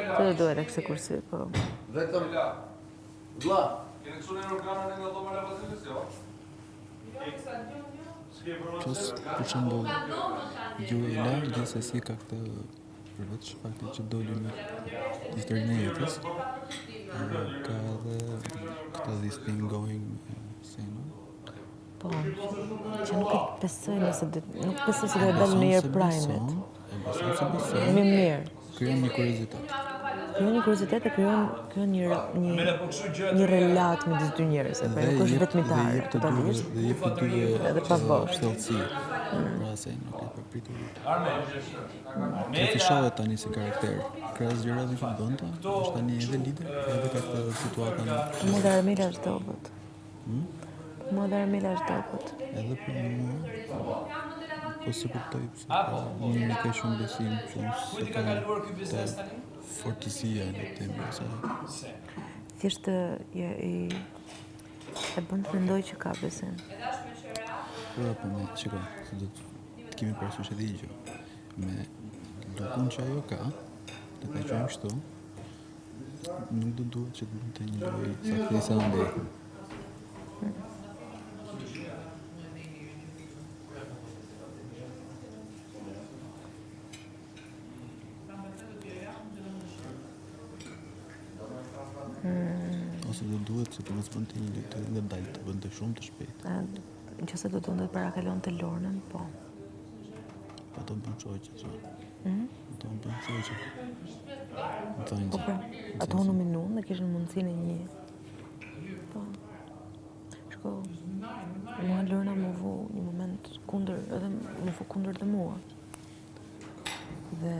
Të do duhet e këse kursi, po. Vetëm, vlla. Kene kësu në organën e nga do Maria Vasilis, jo? Plus, për shembull, Gjuela gjithsesi ka këtë përveç faktit që doli me historinë e jetës, ka edhe këtë this thing going, Po, që nuk e besoj nëse nuk besoj se do e dalë në herë prime-it. E beson se beson. Mirë. Krijon një kuriozitet. Krijon një kuriozitet e krijon një relat midis dy njerëzve, pra nuk është vetmitar totalisht. Dhe jep të dy edhe pa bosh. Shtellësi. Pra se nuk e përpritur. Të fishohet tani si karakter. Krahas gjërave që bënte, është tani edhe lider, edhe ka këtë situatën. Mua dhe Armela është dobët. Mua dhe Armela është dobët. Edhe për mua, po se kuptoj pse ka një ka shumë besim që se ka fortësia në temë ose. Thjesht e bën të mendoj që ka besim. Po me çiko, se do të kemi parasysh edhe gjë. Me dukun që ajo ka, të ta qojmë kështu, nuk do duhet që të bënte një lojë sakrisa ndaj. Ose do duhet se të mos bënte një lojë nga dalë, të bënte shumë të shpejtë. Nëse do të parakalonte Lornën, po. Pa të bën shoqë, që. Do të bën shoqë. Po pra, ato në minun dhe kishin mundësinë e një. Po. Shko, mua Lorna më vu një moment kundër, edhe më vu kundër dhe mua. Dhe